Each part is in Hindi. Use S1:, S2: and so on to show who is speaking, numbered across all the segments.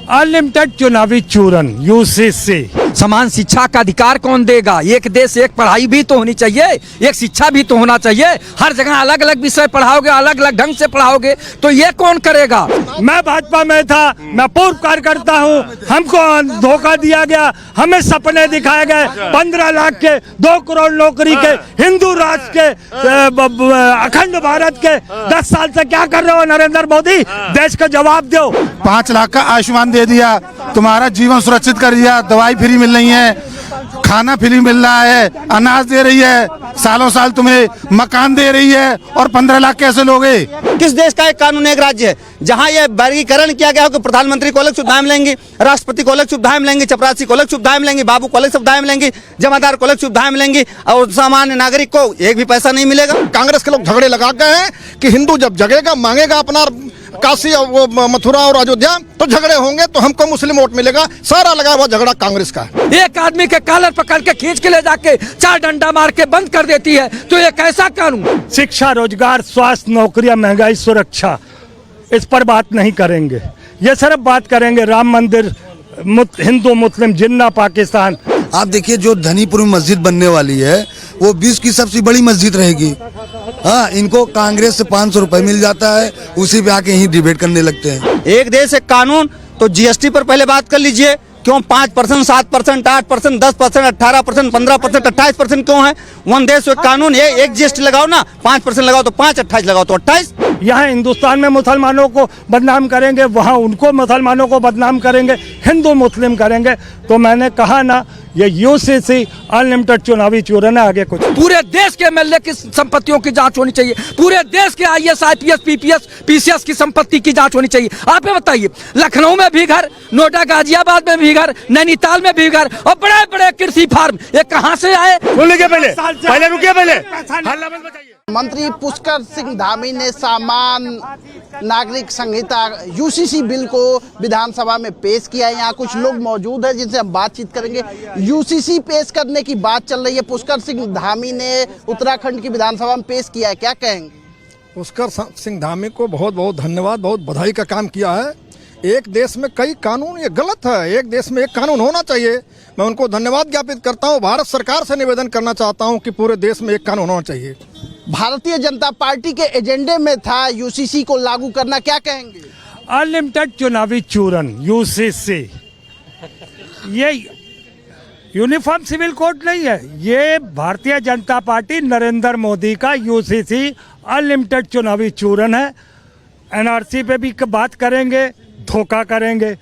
S1: अनलिमिटेड चुनावी चूरन यूसीसी।
S2: समान शिक्षा का अधिकार कौन देगा? एक देश एक पढ़ाई भी तो होनी चाहिए, एक शिक्षा भी तो होना चाहिए। हर जगह अलग अलग विषय पढ़ाओगे, अलग अलग ढंग से पढ़ाओगे तो ये कौन करेगा?
S1: मैं भाजपा में था, मैं पूर्व कार्यकर्ता हूँ, हमको धोखा दिया गया, हमें सपने दिखाए गए 15 लाख के, 2 करोड़ नौकरी के, हिंदू राष्ट्र के, अखंड भारत के। 10 साल से क्या कर रहे हो नरेंद्र मोदी? देश का जवाब दो।
S3: 5 लाख का आयुष्मान दे दिया, तुम्हारा जीवन सुरक्षित कर दिया, दवाई फ्री मिल रही है, खाना फ्री मिल रहा है, अनाज दे रही है, सालों साल तुम्हें मकान दे रही है, और 15 लाख कैसे लोगे?
S4: किस देश का एक कानून एक राज्य है जहां ये वर्गीकरण किया गया हो कि प्रधानमंत्री को अलग सुविधाएं मिलेंगी, राष्ट्रपति को अलग सुविधाएं मिलेंगी, चपरासी को अलग सुविधाएं मिलेंगी, बाबू को अलग सुविधाएं मिलेंगी, जमादार को अलग सुविधाएं मिलेंगी, और सामान्य नागरिक को एक भी पैसा नहीं मिलेगा?
S5: कांग्रेस के लोग झगड़े लगा गए हैं कि हिंदू जब जगेगा, मांगेगा अपना काशी और मथुरा और अयोध्या, तो झगड़े होंगे तो हमको मुस्लिम वोट मिलेगा। सारा लगा हुआ झगड़ा कांग्रेस का है।
S2: एक आदमी के कॉलर पकड़ के खींच के ले जाके 4 डंडा मार के बंद कर देती है, तो ये कैसा कानून?
S1: शिक्षा, रोजगार, स्वास्थ्य, नौकरियां, महंगाई, सुरक्षा, इस पर बात नहीं करेंगे। ये सिर्फ बात करेंगे राम मंदिर, हिंदू मुस्लिम, जिन्ना पाकिस्तान।
S6: आप देखिए, जो धनीपुर में मस्जिद बनने वाली है वो विश्व की सबसे बड़ी मस्जिद रहेगी। हाँ, इनको कांग्रेस से 500 रुपए मिल जाता है, उसी पे आके यही डिबेट करने लगते हैं।
S4: एक देश एक कानून, तो जीएसटी पर पहले बात कर लीजिए। क्यों 5%, 7%, 8%, 10%, 18%, 15%, 28% क्यों है? वन देश एक कानून, ये एक जीएसटी लगाओ ना, 5% लगाओ तो 5, 28 लगाओ तो 28।
S1: यहाँ हिंदुस्तान में मुसलमानों को बदनाम करेंगे, वहाँ उनको मुसलमानों को बदनाम करेंगे, हिंदू मुस्लिम करेंगे। तो मैंने कहा ना, ये यूसीसी अनलिमिटेड चुनावी चूरन है, आगे कुछ।
S2: पूरे देश के एमएलए की संपत्तियों की जांच होनी चाहिए, पूरे देश के आईएएस, आईपीएस, पीपीएस, पीसीएस की संपत्ति की जांच होनी चाहिए। आप ये बताइए, लखनऊ में भी घर, नोएडा, गाजियाबाद में भी घर, नैनीताल में भी घर, और बड़े बड़े कृषि फार्म, ये कहाँ से आए?
S1: पहले रुकिए, पहले
S7: मंत्री पुष्कर सिंह धामी ने सामान्य नागरिक संहिता यूसीसी बिल को विधानसभा में पेश किया है। यहाँ कुछ लोग मौजूद हैं जिनसे हम बातचीत करेंगे। यूसीसी पेश करने की बात चल रही है, पुष्कर सिंह धामी ने उत्तराखंड की विधानसभा में पेश किया है, क्या कहेंगे?
S5: पुष्कर सिंह धामी को बहुत बहुत धन्यवाद, बहुत बधाई का काम किया है। एक देश में कई कानून, ये गलत है, एक देश में एक कानून होना चाहिए। मैं उनको धन्यवाद ज्ञापित करता हूँ। भारत सरकार से निवेदन करना चाहता हूँ कि पूरे देश में एक कानून होना चाहिए।
S7: भारतीय जनता पार्टी के एजेंडे में था यूसीसी को लागू करना, क्या कहेंगे?
S1: अनलिमिटेड चुनावी चूरन यूसीसी, ये यूनिफॉर्म सिविल कोड नहीं है, ये भारतीय जनता पार्टी नरेंद्र मोदी का यूसीसी अनलिमिटेड चुनावी चूरन है। एनआरसी पे भी बात करेंगे, धोखा करेंगे।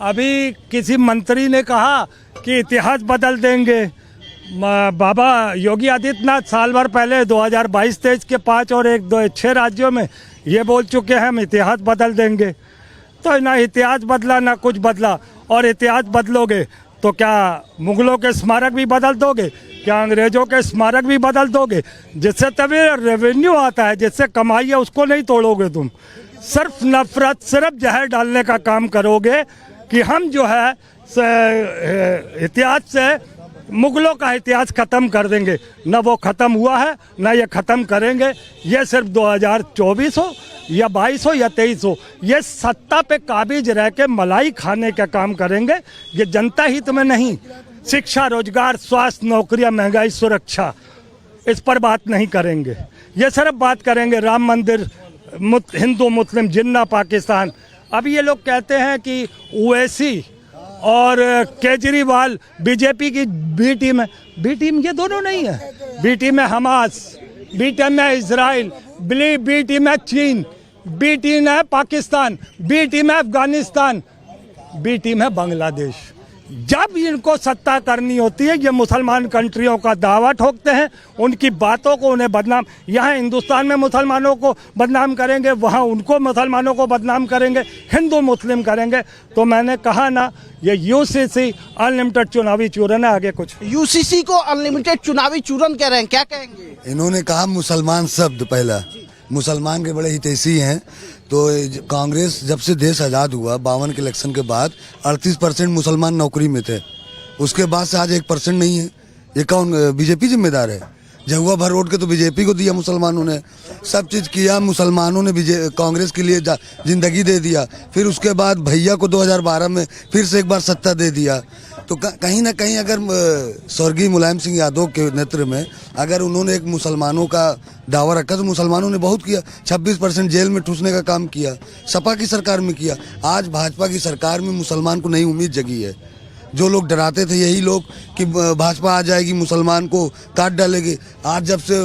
S1: अभी किसी मंत्री ने कहा कि इतिहास बदल देंगे। बाबा योगी आदित्यनाथ साल भर पहले 2022-23 के 5 और 6 राज्यों में ये बोल चुके हैं हम इतिहास बदल देंगे। तो ना इतिहास बदला ना कुछ बदला। और इतिहास बदलोगे तो क्या मुगलों के स्मारक भी बदल दोगे? क्या अंग्रेजों के स्मारक भी बदल दोगे? जिससे तभी रेवेन्यू आता है, जिससे कमाई है, उसको नहीं तोड़ोगे तुम। सिर्फ नफरत, सिर्फ जहर डालने का काम करोगे कि हम जो है इतिहास से मुगलों का इतिहास खत्म कर देंगे। न वो खत्म हुआ है, न ये खत्म करेंगे। ये सिर्फ 2024 हो या 22 हो या 23 हो, ये सत्ता पे काबिज रह के मलाई खाने का काम करेंगे। ये जनता हित में नहीं। शिक्षा, रोजगार, स्वास्थ्य, नौकरियां, महंगाई, सुरक्षा, इस पर बात नहीं करेंगे। ये सिर्फ बात करेंगे राम मंदिर, हिंदू मुस्लिम, जिन्ना पाकिस्तान। अभी ये लोग कहते हैं कि ओवैसी और केजरीवाल बीजेपी की बी टीम है। बी टीम ये दोनों नहीं है। बी टीम है हमास, बी टीम है इजराइल, बी टीम है चीन, बी टीम है पाकिस्तान, बी टीम है अफगानिस्तान, बी टीम है बांग्लादेश। जब इनको सत्ता करनी होती है, ये मुसलमान कंट्रियों का दावा ठोकते हैं, उनकी बातों को उन्हें बदनाम। यहाँ हिंदुस्तान में मुसलमानों को बदनाम करेंगे, वहाँ उनको मुसलमानों को बदनाम करेंगे, हिंदू मुस्लिम करेंगे। तो मैंने कहा ना, ये यूसीसी अनलिमिटेड चुनावी चूरन है, आगे कुछ।
S7: यूसीसी को अनलिमिटेड चुनावी चूरन कह रहे हैं, क्या कहेंगे?
S6: इन्होंने कहा मुसलमान शब्द, पहला मुसलमान के बड़े हितैषी हैं। तो कांग्रेस जब से देश आज़ाद हुआ 52 के इलेक्शन के बाद 38% मुसलमान नौकरी में थे। उसके बाद से आज 1% नहीं है। ये कौन, बीजेपी जिम्मेदार है? झहुआ भर रोड के तो बीजेपी को दिया मुसलमानों ने, सब चीज़ किया मुसलमानों ने, कांग्रेस के लिए जिंदगी दे दिया। फिर उसके बाद भैया को 2012 में फिर से एक बार सत्ता दे दिया। तो कहीं ना कहीं अगर स्वर्गीय मुलायम सिंह यादव के नेतृत्व में अगर उन्होंने एक मुसलमानों का दावा रखा तो मुसलमानों ने बहुत किया, 26% जेल में ठूसने का काम किया, सपा की सरकार में किया। आज भाजपा की सरकार में मुसलमान को नई उम्मीद जगी है। जो लोग डराते थे यही लोग कि भाजपा आ जाएगी मुसलमान को काट डालेगी, आज जब से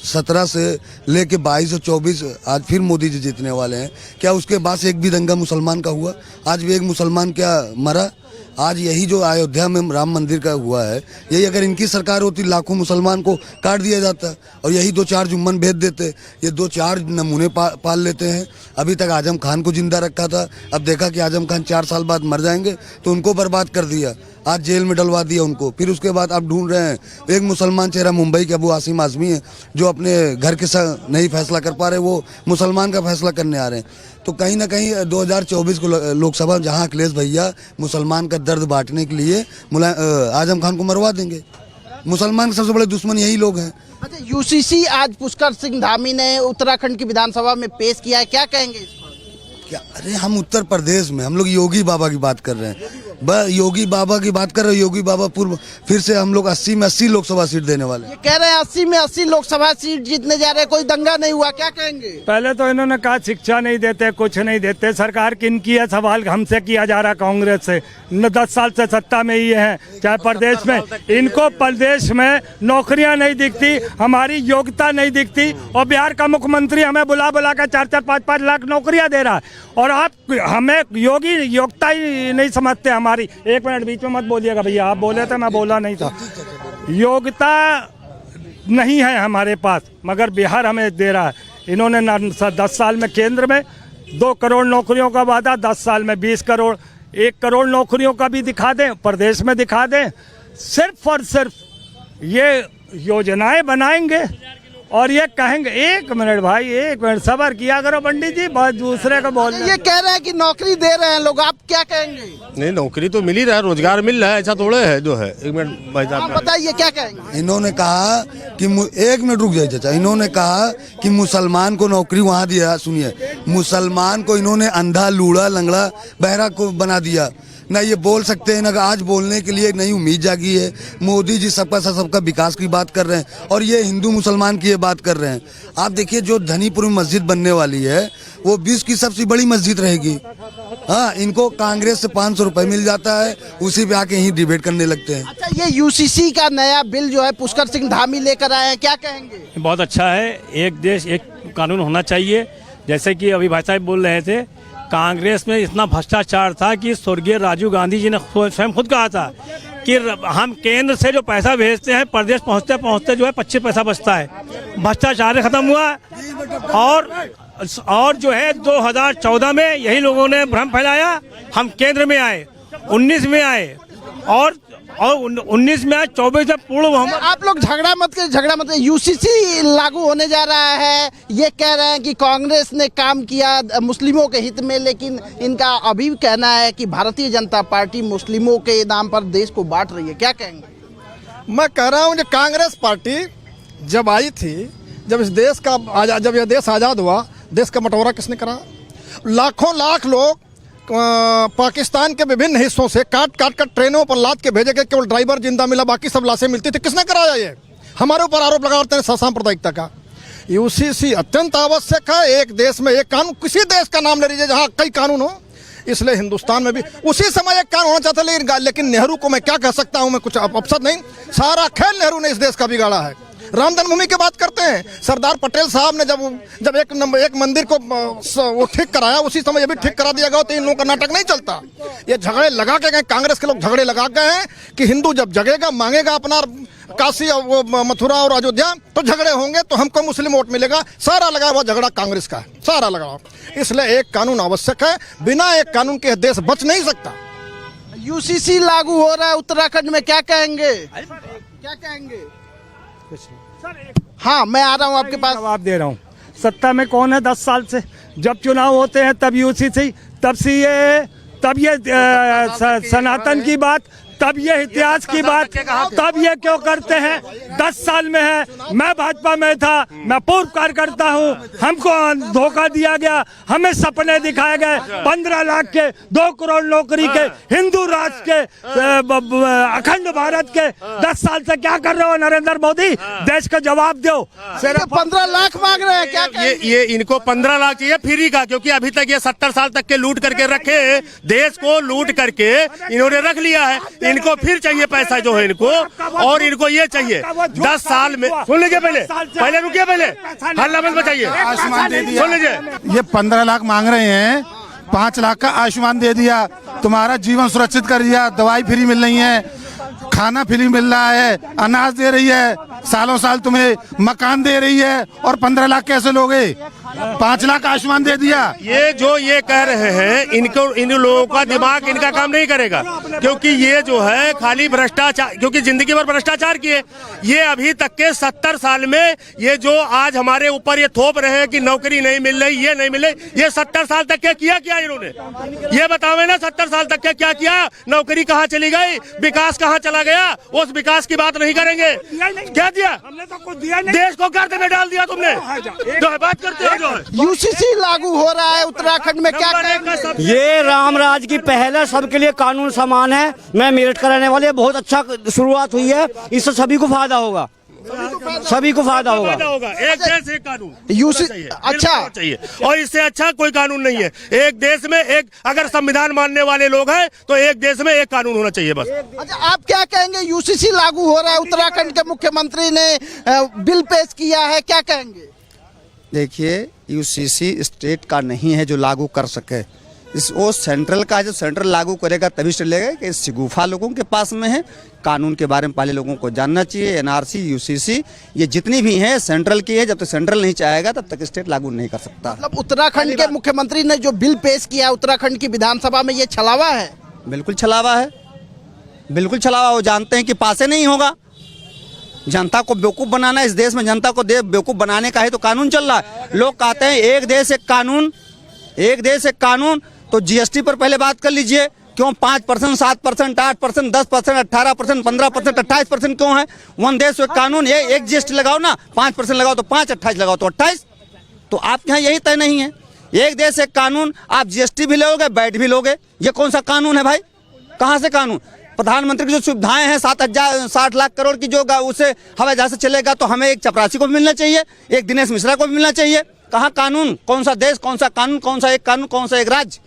S6: 17 से लेके 22 और 24 आज फिर मोदी जी जीतने वाले हैं, क्या उसके बाद से एक भी दंगा मुसलमान का हुआ? आज भी एक मुसलमान क्या मरा? आज यही जो अयोध्या में राम मंदिर का हुआ है, यही अगर इनकी सरकार होती लाखों मुसलमान को काट दिया जाता और यही 2-4 जुम्मन भेज देते। ये 2-4 नमूने पाल लेते हैं। अभी तक आजम खान को जिंदा रखा था, अब देखा कि आजम खान 4 साल बाद मर जाएंगे तो उनको बर्बाद कर दिया, आज जेल में डलवा दिया उनको। फिर उसके बाद अब ढूंढ रहे हैं एक मुसलमान चेहरा, मुंबई के अबू आसिम आजमी है जो अपने घर के नहीं फैसला कर पा रहे, वो मुसलमान का फैसला करने आ रहे हैं। तो कहीं ना कहीं 2024 को लोकसभा जहां अखिलेश भैया मुसलमान का दर्द बांटने के लिए आजम खान को मरवा देंगे। मुसलमान के सबसे बड़े दुश्मन यही लोग हैं।
S7: अच्छा, यूसीसी आज पुष्कर सिंह धामी ने उत्तराखंड की विधानसभा में पेश किया है, क्या कहेंगे इस पर?
S6: क्या अरे हम उत्तर प्रदेश में हम लोग योगी बाबा की बात कर रहे हैं, योगी बाबा की बात कर रहे हैं। योगी बाबा पूर्व फिर से हम लोग 80 में 80 लोकसभा सीट देने वाले हैं।
S7: ये कह रहे हैं 80 में 80 लोकसभा सीट जीतने जा रहे हैं, कोई दंगा नहीं हुआ, क्या कहेंगे?
S1: पहले तो इन्होंने कहा शिक्षा नहीं देते, कुछ नहीं देते। सरकार किनकी है? सवाल हमसे किया जा रहा कांग्रेस से। 10 साल से सत्ता में ही है, चाहे प्रदेश में, इनको प्रदेश में नौकरियां नहीं दिखती, हमारी योग्यता नहीं दिखती। और बिहार का मुख्यमंत्री हमें बुला बुला कर 4-4, 5-5 लाख नौकरियां दे रहा है और आप हमें योगी योग्यता ही नहीं समझते हमारी। 1 मिनट बीच में मत बोलिएगा भैया, आप बोले थे मैं बोला नहीं था। योग्यता नहीं है हमारे पास, मगर बिहार हमें दे रहा है। इन्होंने 10 साल में केंद्र में 2 करोड़ नौकरियों का वादा, 10 साल में 20 करोड़, 1 करोड़ नौकरियों का भी दिखा दें, प्रदेश में दिखा दें। सिर्फ और सिर्फ ये योजनाएं बनाएंगे और ये कहेंगे। 1 मिनट भाई, 1 मिनट सब्र किया करो पंडित जी, बहुत दूसरे को बोल।
S7: ये कह रहे हैं कि नौकरी दे रहे हैं लोग, आप क्या कहेंगे?
S8: नहीं, नौकरी तो मिल ही रहा है, रोजगार मिल रहा है, ऐसा थोड़े है जो है। 1 मिनट भाई साहब,
S7: आप बताइए क्या कहेंगे?
S6: इन्होंने कहा कि 1 मिनट रुक जाइए चाचा। इन्होंने कहा कि मुसलमान को नौकरी वहाँ दिया। सुनिए, मुसलमान को इन्होंने अंधा, लूड़ा, लंगड़ा, बहरा को बना दिया। ना ये बोल सकते हैं, ना आज बोलने के लिए नई उम्मीद जागी है। मोदी जी सबका सबका विकास की बात कर रहे हैं और ये हिंदू मुसलमान की ये बात कर रहे हैं। आप देखिए, जो धनीपुर में मस्जिद बनने वाली है वो विश्व की सबसे बड़ी मस्जिद रहेगी। हाँ, इनको कांग्रेस से 500 रुपए मिल जाता है, उसी पे आके यहीं डिबेट करने लगते हैं।
S7: अच्छा, ये यूसीसी का नया बिल जो है पुष्कर सिंह धामी लेकर आए हैं, क्या कहेंगे?
S9: बहुत अच्छा है। एक देश एक कानून होना चाहिए। जैसे कि अभी भाई साहब बोल रहे थे, कांग्रेस में इतना भ्रष्टाचार था कि स्वर्गीय राजीव गांधी जी ने स्वयं खुद कहा था कि हम केंद्र से जो पैसा भेजते हैं प्रदेश पहुंचते पहुंचते जो है 25 पैसा बचता है। भ्रष्टाचार खत्म हुआ और जो है 2014 में यही लोगों ने भ्रम फैलाया, हम केंद्र में आए, 19 में आए और 19 में आए, 24 में पूर्ण बहुमत।
S7: आप लोग झगड़ा मत करिए। यूसीसी लागू होने जा रहा है, ये कह रहे हैं कि कांग्रेस ने काम किया मुस्लिमों के हित में, लेकिन इनका अभी कहना है कि भारतीय जनता पार्टी मुस्लिमों के नाम पर देश को बांट रही है, क्या कहेंगे?
S5: मैं कह रहा हूँ जो कांग्रेस पार्टी जब आई थी, जब इस देश का जब यह देश आज़ाद हुआ, देश का बंटवारा किसने करा? लाखों लाख लोग पाकिस्तान के विभिन्न हिस्सों से काट काट कर ट्रेनों पर लाद के भेजे गए, केवल ड्राइवर जिंदा मिला, बाकी सब लाशें मिलती थी। किसने कराया? ये हमारे ऊपर आरोप लगाते हैं सांप्रदायिकता का। यूसीसी अत्यंत आवश्यक है। एक देश में एक कानून, किसी देश का नाम ले लीजिए जहाँ कई कानून हो, इसलिए हिंदुस्तान में भी उसी समय एक कानून होना चाहता है। लेकिन नेहरू को मैं क्या कह सकता हूँ, मैं कुछ अवसर नहीं, सारा खेल नेहरू ने इस देश का बिगाड़ा है। राम जन्मभूमि की बात करते हैं, सरदार पटेल साहब ने जब एक मंदिर को वो ठीक कराया, उसी समय ये भी ठीक करा दिया गया, तो इन लोगों का नाटक नहीं चलता। ये झगड़े लगा के गए, कांग्रेस के लोग झगड़े लगा गए हैं कि हिंदू जब जगेगा, मांगेगा अपना काशी और मथुरा और अयोध्या, तो झगड़े होंगे, तो हमको मुस्लिम वोट मिलेगा। सारा लगा हुआ झगड़ा कांग्रेस का है, सारा लगा हुआ। इसलिए एक कानून आवश्यक है, बिना एक कानून के देश बच नहीं सकता।
S7: यूसीसी लागू हो रहा है उत्तराखंड में, क्या कहेंगे? क्या कहेंगे? हाँ, मैं आ रहा हूँ आपके पास।
S1: जवाब दे रहा हूँ। सत्ता में कौन है 10 साल से? जब चुनाव होते हैं तब यूसीसी, तब सीए, तब ये सनातन की बात, तब ये इतिहास की बात, तब ये क्यों करते हैं? 10 साल में है, मैं भाजपा में था, मैं पूर्व कार्यकर्ता हूँ, हमको धोखा दिया गया, हमें सपने दिखाए गए 15 लाख के, 2 करोड़ नौकरी के, हिंदू राष्ट्र के, अखंड भारत के। 10 साल से क्या कर रहे हो नरेंद्र मोदी? देश का जवाब दो।
S7: 15 लाख मांग रहे हैं क्या?
S8: ये इनको 15 लाख चाहिए फ्री का, क्योंकि अभी तक ये 70 साल तक के लूट करके रखे, देश को लूट करके इन्होंने रख लिया है। इनको फिर चाहिए पैसा जो है इनको, और इनको ये चाहिए 10 साल में। सुन लीजिए, पहले रुकिए, पहले हल्ला मत बचाइए।
S3: आयुष्मान दे दिया,
S8: सुन लीजिए,
S3: ये 15 लाख मांग रहे हैं, 5 लाख का आयुष्मान दे दिया, तुम्हारा जीवन सुरक्षित कर दिया, दवाई फ्री मिल रही है, खाना फ्री मिल रहा है, अनाज दे रही है, सालों साल तुम्हें मकान दे रही है, और 15 लाख कैसे लोगे? 5 लाख आयुष्मान दे दिया।
S8: ये जो ये कह रहे हैं, इनको इन लोगों का दिमाग इनका काम नहीं करेगा, क्योंकि ये जो है खाली भ्रष्टाचार, क्योंकि जिंदगी भर भ्रष्टाचार किए। ये अभी तक के 70 साल में ये जो आज हमारे ऊपर ये थोप रहे हैं कि नौकरी नहीं मिल रही, ये नहीं मिल रही, ये 70 साल तक क्या किया क्या इन्होंने? ये बताओ ना, 70 साल तक क्या किया? नौकरी कहाँ चली गई? विकास कहाँ चला गया? उस विकास की बात नहीं करेंगे। क्या दिया?
S1: हमने तो कुछ दिया नहीं।
S8: देश को गर्द में डाल दिया तुमने, जो है बात करते हो जो है।
S7: यूसीसी लागू हो रहा है उत्तराखंड में, क्या कहेंगे?
S10: ये रामराज की पहल है, सबके लिए कानून समान है। मैं मेरठ का रहने वाले, बहुत अच्छा शुरुआत हुई है, इससे सभी को फायदा होगा, सभी को फायदा होगा।
S8: एक देश एक कानून
S7: यूसीसी अच्छा
S8: चाहिए, और इससे अच्छा कोई कानून नहीं है। एक देश में एक, अगर संविधान मानने वाले लोग हैं तो एक देश में एक कानून होना चाहिए बस।
S7: अच्छा, आप क्या कहेंगे? यूसीसी लागू हो रहा है, उत्तराखंड के मुख्यमंत्री ने बिल पेश किया है, क्या कहेंगे?
S4: देखिए, यूसीसी स्टेट का नहीं है जो लागू कर सके, वो सेंट्रल का है। जो सेंट्रल लागू करेगा तभी चलेगा। कि शिगुफा लोगों के पास में है, कानून के बारे में पहले लोगों को जानना चाहिए। एनआरसी, यूसीसी, ये जितनी भी हैं सेंट्रल की है, जब तक सेंट्रल नहीं चाहेगा तब तक स्टेट लागू नहीं कर सकता।
S7: मतलब उत्तराखंड के मुख्यमंत्री ने जो बिल पेश किया उत्तराखंड की विधानसभा में, ये छलावा है?
S4: बिल्कुल छलावा है, बिल्कुल छलावा। वो जानते हैं कि पासे नहीं होगा। जनता को बेवकूफ़ बनाना, इस देश में जनता को बेवकूफ़ बनाने का ही तो कानून चल रहा है। लोग कहते हैं एक देश एक कानून, एक देश एक कानून। तो जीएसटी पर पहले बात कर लीजिए, क्यों 5%, 7%, 8%, 10%, 18%, 15%, 28% क्यों है? वन देश एक कानून। ये एक जीएसटी लगाओ ना, 5% लगाओ तो 5, 28 लगाओ तो 28। तो आपके यहाँ यही तय नहीं है। एक देश एक कानून, आप जीएसटी भी लोगे, बैठ भी लोगे। ये कौन सा कानून है भाई? कहाँ से कानून? प्रधानमंत्री की जो सुविधाएं हैं 60 लाख करोड़ की, जो उसे हवाई जहाज से चलेगा, तो हमें एक चपरासी को भी मिलना चाहिए, एक दिनेश मिश्रा को भी मिलना चाहिए। कहाँ कानून? कौन सा देश, कौन सा कानून, कौन सा एक कानून, कौन सा एक राज्य?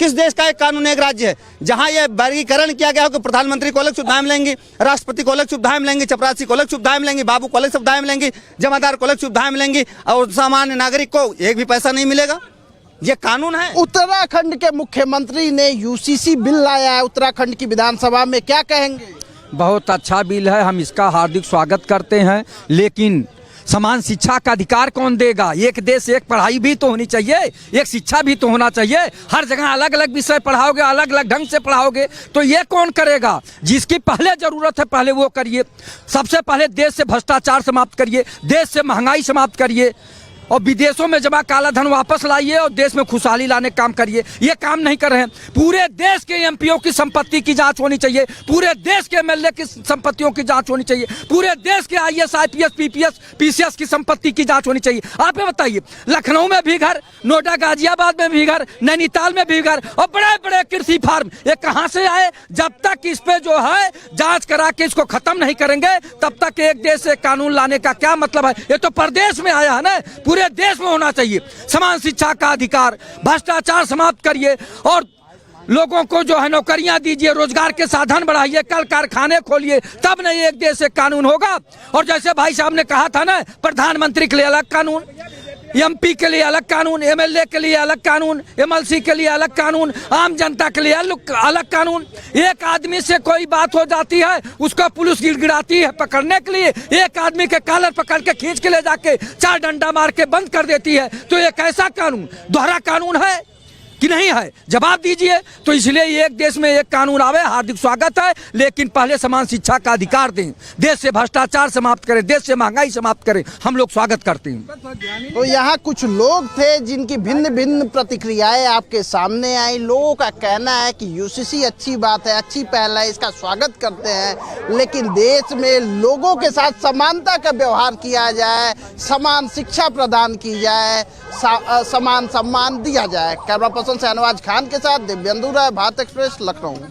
S4: किस देश का एक कानून एक राज्य है? जहां ये वर्गीकरण किया गया हो कि प्रधानमंत्री को अलग सुविधाएं मिलेंगी, राष्ट्रपति को अलग सुविधाएं मिलेंगी, चपरासी को अलग सुविधाएं मिलेंगी, बाबू को अलग सुविधाएं मिलेंगी, जमादार को अलग सुविधाएं मिलेंगी, और सामान्य नागरिक को एक भी पैसा नहीं मिलेगा। ये कानून है।
S7: उत्तराखंड के मुख्यमंत्री ने यूसीसी बिल लाया है उत्तराखंड की विधानसभा में, क्या कहेंगे?
S2: बहुत अच्छा बिल है, हम इसका हार्दिक स्वागत करते हैं। लेकिन समान शिक्षा का अधिकार कौन देगा? एक देश एक पढ़ाई भी तो होनी चाहिए, एक शिक्षा भी तो होना चाहिए। हर जगह अलग अलग विषय पढ़ाओगे, अलग अलग ढंग से पढ़ाओगे, तो ये कौन करेगा? जिसकी पहले जरूरत है पहले वो करिए। सबसे पहले देश से भ्रष्टाचार समाप्त करिए, देश से महंगाई समाप्त करिए, और विदेशों में जमा काला धन वापस लाइए, और देश में खुशहाली लाने का काम करिए। ये काम नहीं कर रहे हैं। पूरे देश के एमपीओ की संपत्ति की जांच होनी चाहिए, पूरे देश के एमएलए की संपत्तियों की जांच होनी चाहिए, पूरे देश के आईएएस, आईपीएस, पीपीएस, पीसीएस की संपत्ति की जांच होनी चाहिए। आप ये बताइए, लखनऊ में भी घर, नोएडा गाजियाबाद में भी घर, नैनीताल में भी घर, और बड़े बड़े कृषि फार्म, ये कहां से आए? जब तक इस पे जो है जांच करा के इसको खत्म नहीं करेंगे, तब तक एक देश से कानून लाने का क्या मतलब है? ये तो प्रदेश में आया है ना, पूरे देश में होना चाहिए। समान शिक्षा का अधिकार, भ्रष्टाचार समाप्त करिए, और लोगों को जो है नौकरियां दीजिए, रोजगार के साधन बढ़ाइए, कल कारखाने खोलिए, तब नहीं एक देश से कानून होगा। और जैसे भाई साहब ने कहा था ना, प्रधानमंत्री के लिए अलग कानून, एमपी के लिए अलग कानून, एमएलए के लिए अलग कानून, एमएलसी के लिए अलग कानून, आम जनता के लिए अलग कानून। एक आदमी से कोई बात हो जाती है, उसको पुलिस गिड़गिड़ाती है पकड़ने के लिए, एक आदमी के कॉलर पकड़ के खींच के ले जाके 4 डंडा मार के बंद कर देती है। तो ये कैसा कानून? दोहरा कानून है। कि नहीं है? जवाब दीजिए। तो इसलिए एक देश में एक कानून आवे, हार्दिक स्वागत है, लेकिन पहले समान शिक्षा का अधिकार दें, देश से भ्रष्टाचार समाप्त करें, देश से महंगाई समाप्त करें, हम लोग स्वागत करते हैं।
S7: तो यहाँ कुछ लोग थे जिनकी भिन्न भिन्न प्रतिक्रियाएं आपके सामने आई। लोगों का कहना है कि यूसीसी अच्छी बात है, अच्छी पहल है, इसका स्वागत करते हैं, लेकिन देश में लोगों के साथ समानता का व्यवहार किया जाए, समान शिक्षा प्रदान की जाए, समान सम्मान दिया जाए। कैमरा पर्सन शहनवाज खान के साथ दिव्येंदु राय, भारत एक्सप्रेस, लखनऊ।